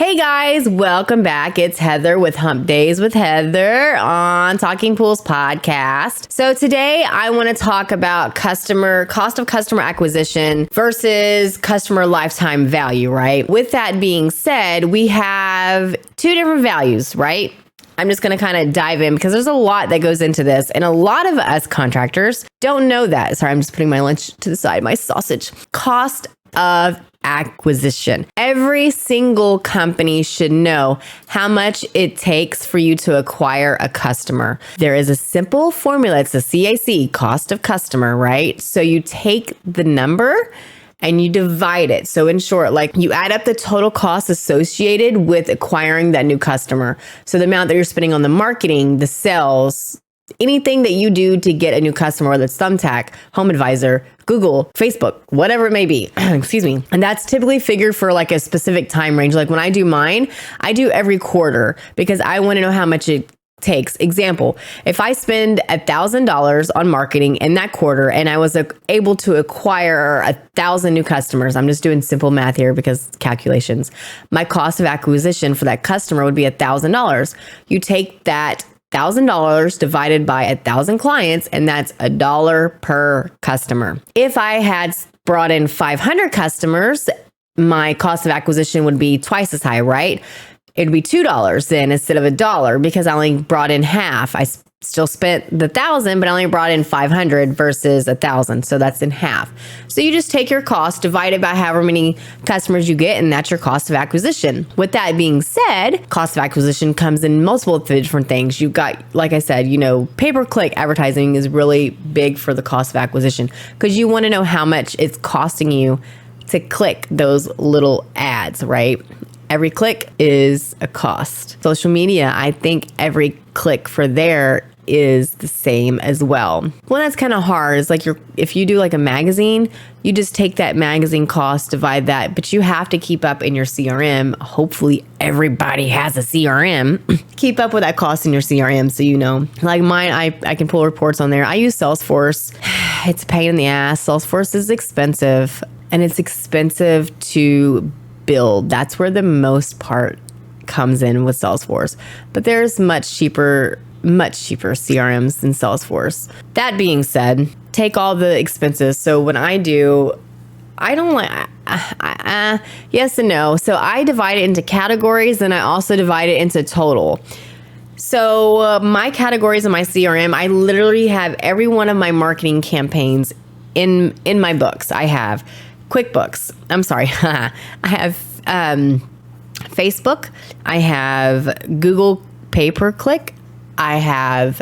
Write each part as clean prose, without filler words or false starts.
Hey guys, welcome back. It's Heather with Hump Days with Heather on Talking Pools podcast. So today I want to talk about cost of customer acquisition versus customer lifetime value, right? With that being said, we have two different values, right? I'm just going to kind of dive in because there's a lot that goes into this. And a lot of us contractors don't know that. Sorry, I'm just putting my lunch to the side, my sausage. Cost of acquisition. Every single company should know how much it takes for you to acquire a customer. There is a simple formula. It's a CAC, cost of customer, right? So you take the number and you divide it. So in short, like you add up the total costs associated with acquiring that new customer. So the amount that you're spending on the marketing, the sales, anything that you do to get a new customer, whether it's Thumbtack, Home Advisor, Google, Facebook, whatever it may be, excuse me. And that's typically figured for like a specific time range. Like when I do mine, I do every quarter because I want to know how much it takes. Example, if I spend $1,000 on marketing in that quarter and I was able to acquire 1,000 new customers, I'm just doing simple math here because calculations, my cost of acquisition for that customer would be $1,000. You take that $1,000 divided by 1,000 clients, and that's $1 per customer. If I had brought in 500 customers, my cost of acquisition would be twice as high, right? It'd be $2 then instead of $1 because I only brought in half. I still spent the 1,000, but I only brought in 500 versus 1,000. So that's in half. So you just take your cost, divide it by however many customers you get, and that's your cost of acquisition. With that being said, cost of acquisition comes in multiple different things. You've got, like I said, pay-per-click advertising is really big for the cost of acquisition because you want to know how much it's costing you to click those little ads, right? Every click is a cost. Social media, I think every click for there is the same as well. One that's kind of hard is like if you do like a magazine, you just take that magazine cost, divide that, but you have to keep up in your CRM. Hopefully everybody has a CRM. Keep up with that cost in your CRM so you know. Like mine, I can pull reports on there. I use Salesforce. It's a pain in the ass. Salesforce is expensive and it's expensive to build. That's where the most part comes in with Salesforce. But there's much cheaper CRMs than Salesforce. That being said, take all the expenses. So when I don't like, yes and no. So I divide it into categories and I also divide it into total. So my categories in my CRM, I literally have every one of my marketing campaigns in my books. I have QuickBooks. I'm sorry. I have Facebook. I have Google pay-per-click. I have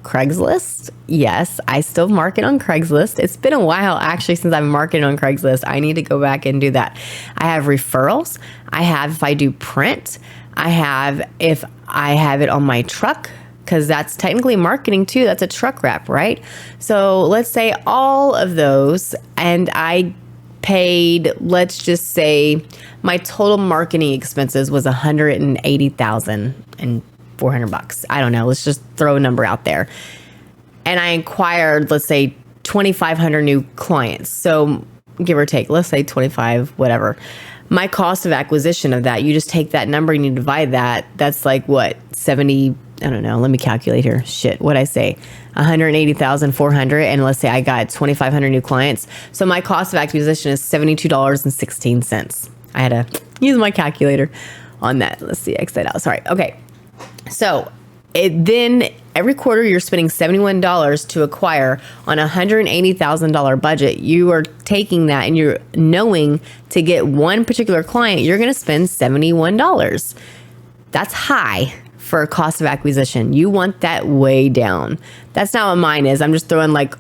Craigslist. Yes, I still market on Craigslist. It's been a while actually since I've marketed on Craigslist. I need to go back and do that. I have referrals. I have if I do print. I have if I have it on my truck, because that's technically marketing too. That's a truck wrap, right? So let's say all of those, and I paid, let's just say my total marketing expenses was $180,400. I don't know. Let's just throw a number out there. And I acquired, let's say 2,500 new clients. So give or take, let's say 25, whatever. My cost of acquisition of that, you just take that number and you divide that. That's like what, 70, I don't know. Let me calculate here. Shit, what'd I say? 180,400. And let's say I got 2,500 new clients. So my cost of acquisition is $72.16. I had to use my calculator on that. Let's see, X that out. Sorry. Okay. So then every quarter you're spending $71 to acquire on a $180,000 budget. You are taking that and you're knowing to get one particular client, you're going to spend $71. That's high for a cost of acquisition. You want that way down. That's not what mine is. I'm just throwing like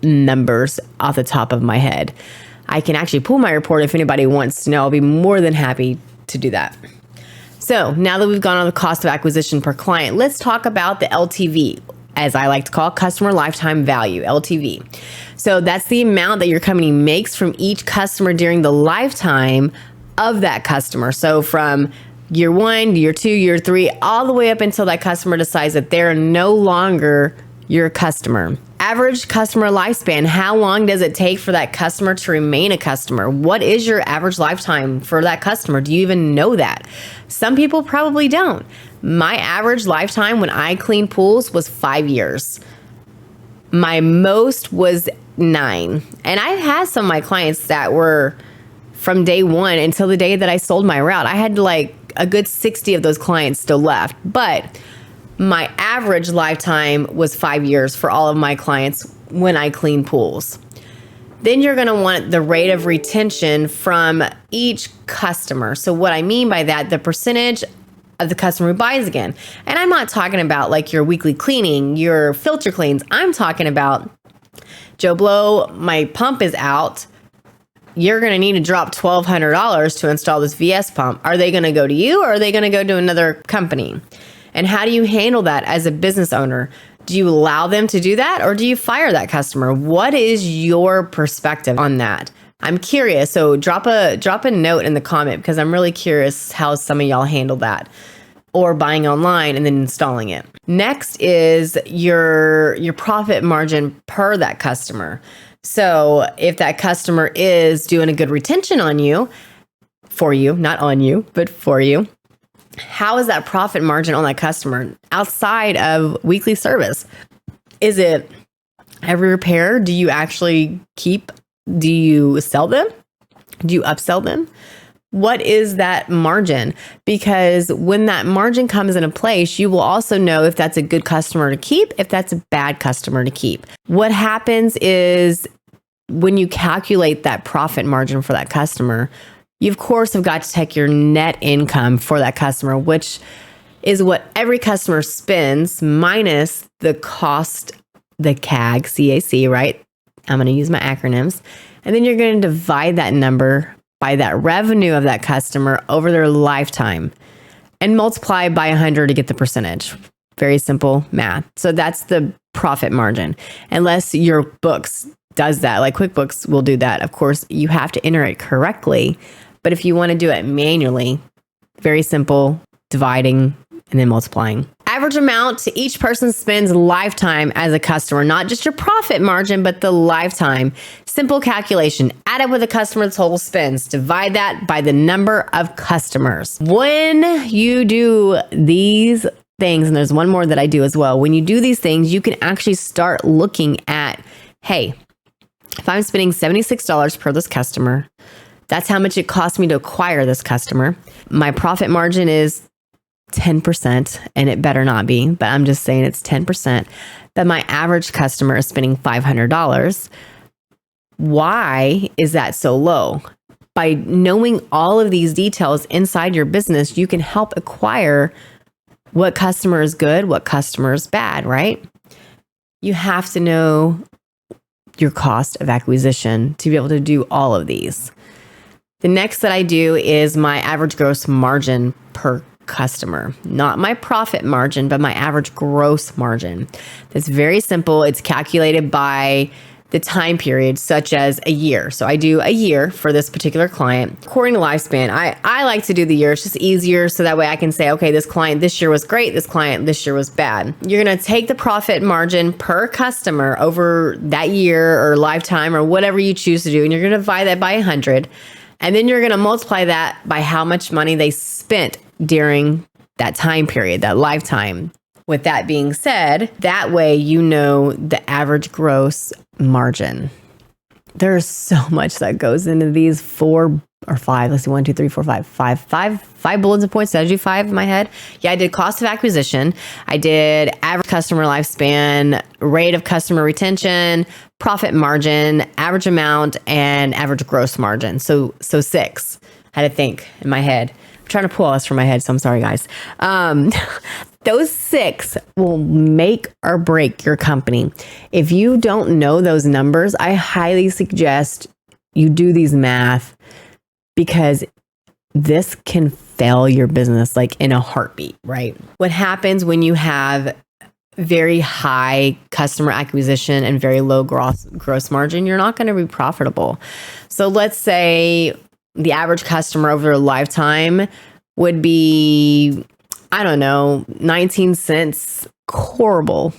numbers off the top of my head. I can actually pull my report if anybody wants to know. I'll be more than happy to do that. So now that we've gone on the cost of acquisition per client, let's talk about the LTV, as I like to call it, customer lifetime value, LTV. So that's the amount that your company makes from each customer during the lifetime of that customer. So from year 1, year 2, year 3, all the way up until that customer decides that they're no longer your customer. Average customer lifespan. How long does it take for that customer to remain a customer? What is your average lifetime for that customer? Do you even know that? Some people probably don't. My average lifetime when I cleaned pools was 5 years. My most was 9. And I've had some of my clients that were from day one until the day that I sold my route. I had like a good 60 of those clients still left. But my average lifetime was 5 years for all of my clients when I clean pools. Then you're going to want the rate of retention from each customer. So what I mean by that, the percentage of the customer who buys again. And I'm not talking about like your weekly cleaning, your filter cleans. I'm talking about, Joe Blow, my pump is out. You're going to need to drop $1,200 to install this VS pump. Are they going to go to you, or are they going to go to another company? And how do you handle that as a business owner? Do you allow them to do that, or do you fire that customer? What is your perspective on that? I'm curious. So drop a note in the comment, because I'm really curious how some of y'all handle that, or buying online and then installing it. Next is your profit margin per that customer. So if that customer is doing a good retention on you, for you, not on you, but for you, how is that profit margin on that customer outside of weekly service? Is it every repair? Do you actually keep? Do you sell them? Do you upsell them? What is that margin? Because when that margin comes into place, you will also know if that's a good customer to keep, if that's a bad customer to keep. What happens is when you calculate that profit margin for that customer, you of course have got to take your net income for that customer, which is what every customer spends minus the cost, the CAG, CAC, right? I'm going to use my acronyms. And then you're going to divide that number by that revenue of that customer over their lifetime and multiply by 100 to get the percentage. Very simple math. So that's the profit margin. Unless your books does that, like QuickBooks will do that. Of course, you have to enter it correctly. But if you want to do it manually, very simple, dividing and then multiplying. Average amount each person spends lifetime as a customer, not just your profit margin, but the lifetime. Simple calculation. Add up what the customer total spends. Divide that by the number of customers. When you do these things, and there's one more that I do as well, when you do these things, you can actually start looking at, hey, if I'm spending $76 per this customer, that's how much it costs me to acquire this customer. My profit margin is 10%, and it better not be, but I'm just saying it's 10%, that my average customer is spending $500. Why is that so low? By knowing all of these details inside your business, you can help acquire what customer is good, what customer is bad, right? You have to know your cost of acquisition to be able to do all of these. The next that I do is my average gross margin per customer, not my profit margin, but my average gross margin. That's very simple. It's calculated by the time period, such as a year. So I do a year for this particular client. According to lifespan, I like to do the year. It's just easier. So that way I can say, okay, this client this year was great. This client this year was bad. You're going to take the profit margin per customer over that year or lifetime or whatever you choose to do. And you're going to divide that by 100. And then you're going to multiply that by how much money they spent during that time period, that lifetime. With that being said, that way you know the average gross margin. There's so much that goes into these 4 or 5. Let's see, 1, 2, 3, 4, 5. Five bullets and points. Did I do 5 in my head? Yeah, I did cost of acquisition. I did average customer lifespan, rate of customer retention, profit margin, average amount, and average gross margin. So 6. I had to think in my head. I'm trying to pull all this from my head, so I'm sorry, guys. Those 6 will make or break your company. If you don't know those numbers, I highly suggest you do these math, because this can fail your business like in a heartbeat, right? What happens when you have very high customer acquisition and very low gross margin? You're not going to be profitable. So let's say the average customer over a lifetime would be, I don't know, 19 cents. Horrible.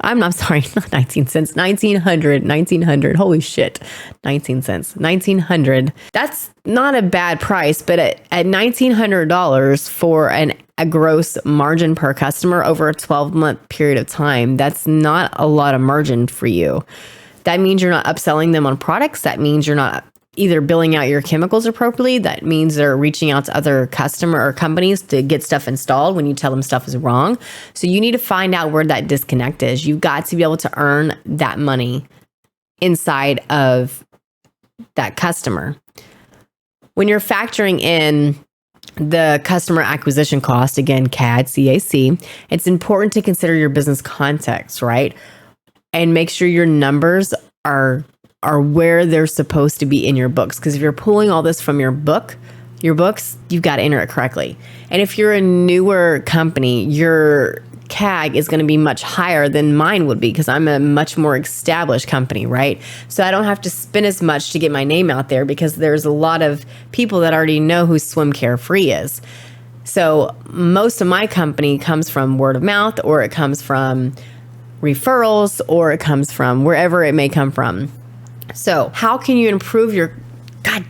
I'm not sorry, not 19 cents, 1900. Holy shit. 19 cents, 1900. That's not a bad price, but at $1,900 for a gross margin per customer over a 12-month period of time, that's not a lot of margin for you. That means you're not upselling them on products. That means you're not either billing out your chemicals appropriately. That means they're reaching out to other customer or companies to get stuff installed when you tell them stuff is wrong. So you need to find out where that disconnect is. You've got to be able to earn that money inside of that customer. When you're factoring in the customer acquisition cost, again, CAC, it's important to consider your business context, right? And make sure your numbers are where they're supposed to be in your books. Because if you're pulling all this from your books, you've got to enter it correctly. And if you're a newer company, your CAC is going to be much higher than mine would be because I'm a much more established company, right? So I don't have to spend as much to get my name out there because there's a lot of people that already know who Swim Carefree is. So most of my company comes from word of mouth, or it comes from referrals, or it comes from wherever it may come from. So how can you improve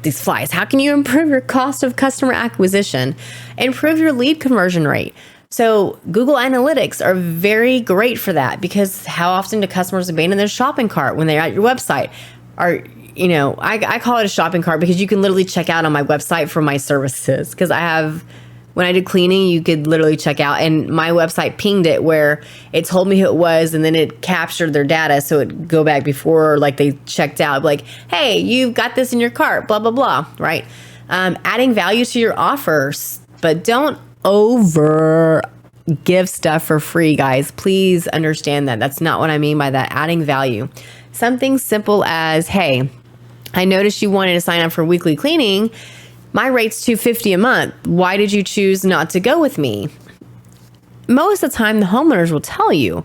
these flies. How can you improve your cost of customer acquisition? Improve your lead conversion rate. So Google Analytics are very great for that, because how often do customers abandon their shopping cart when they're at your website? I call it a shopping cart because you can literally check out on my website for my services. Because when I did cleaning, you could literally check out, and my website pinged it where it told me who it was, and then it captured their data. So it'd go back before they checked out, like, hey, you've got this in your cart, blah, blah, blah, right? Adding value to your offers, but don't over give stuff for free, guys. Please understand that. That's not what I mean by that. Adding value. Something simple as, hey, I noticed you wanted to sign up for weekly cleaning. My rate's $250 a month. Why did you choose not to go with me? Most of the time, the homeowners will tell you.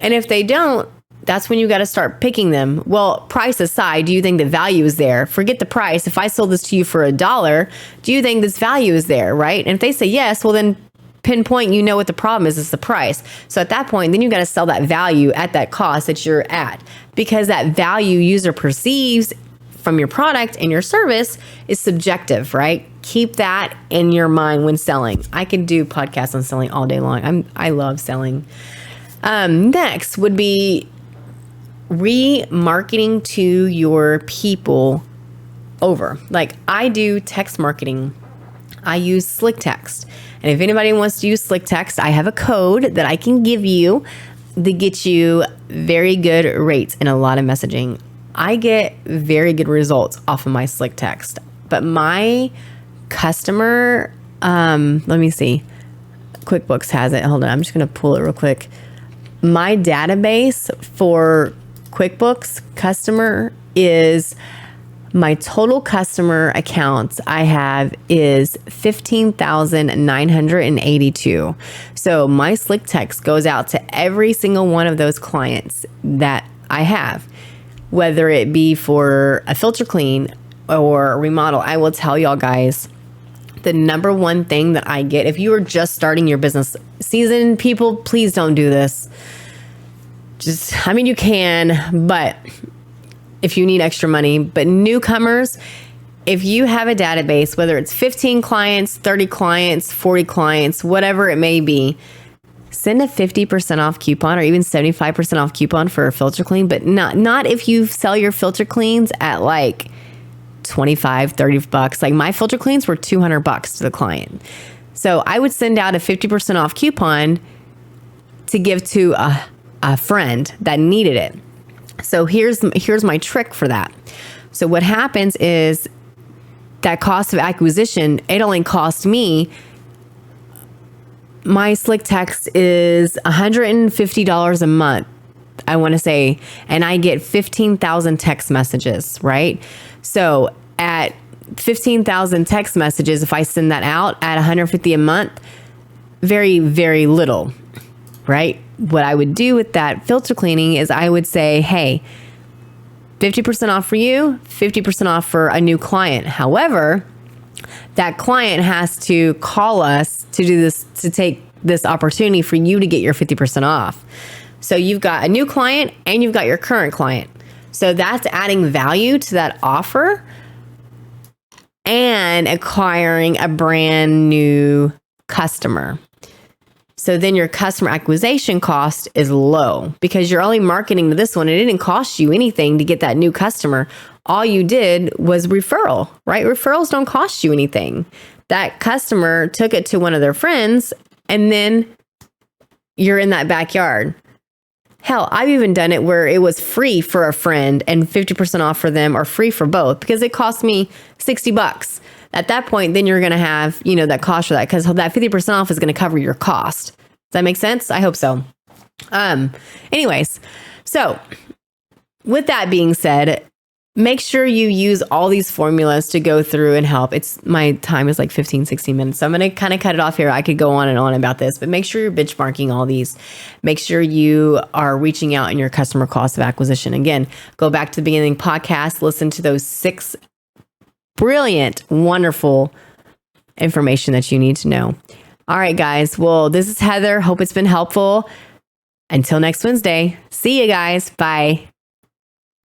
And if they don't, that's when you got to start picking them. Well, price aside, do you think the value is there? Forget the price. If I sold this to you for $1, do you think this value is there, right? And if they say yes, well then pinpoint, what the problem is, it's the price. So at that point, then you got to sell that value at that cost that you're at, because that value user perceives from your product and your service is subjective, right? Keep that in your mind when selling. I can do podcasts on selling all day long. I love selling. Next would be remarketing to your people over. Like, I do text marketing. I use Slick Text. And if anybody wants to use Slick Text, I have a code that I can give you to get you very good rates and a lot of messaging. I get very good results off of my Slick Text. But my customer, let me see. QuickBooks has it. Hold on. I'm just going to pull it real quick. My database for QuickBooks customer is, my total customer accounts I have is 15,982. So my Slick Text goes out to every single one of those clients that I have, whether it be for a filter clean or a remodel. I will tell y'all guys, the number one thing that I get, if you are just starting your business, seasoned people, please don't do this. You can, but if you need extra money, but newcomers, if you have a database, whether it's 15 clients, 30 clients, 40 clients, whatever it may be, send a 50% off coupon or even 75% off coupon for a filter clean, but not if you sell your filter cleans at like $25, $30. Like, my filter cleans were $200 to the client. So I would send out a 50% off coupon to give to a friend that needed it. So here's my trick for that. So what happens is that cost of acquisition, it only cost me, my Slick Text is $150 a month, I want to say, and I get 15,000 text messages, right? So at 15,000 text messages, if I send that out at $150 a month, very, very little, right? What I would do with that filter cleaning is I would say, hey, 50% off for you, 50% off for a new client. However, that client has to call us to do this, to take this opportunity for you to get your 50% off. So you've got a new client and you've got your current client. So that's adding value to that offer and acquiring a brand new customer. So then your customer acquisition cost is low because you're only marketing to this one. It didn't cost you anything to get that new customer. All you did was referral, right? Referrals don't cost you anything. That customer took it to one of their friends and then you're in that backyard. Hell, I've even done it where it was free for a friend and 50% off for them or free for both because it cost me $60. At that point, then you're going to have, that cost for that because that 50% off is going to cover your cost. Does that make sense? I hope so. Anyways, so with that being said, make sure you use all these formulas to go through and help. My time is like 15, 16 minutes. So I'm going to kind of cut it off here. I could go on and on about this, but make sure you're benchmarking all these. Make sure you are reaching out in your customer cost of acquisition. Again, go back to the beginning podcast, listen to those 6 brilliant, wonderful information that you need to know. All right, guys. Well, this is Heather. Hope it's been helpful. Until next Wednesday. See you guys. Bye.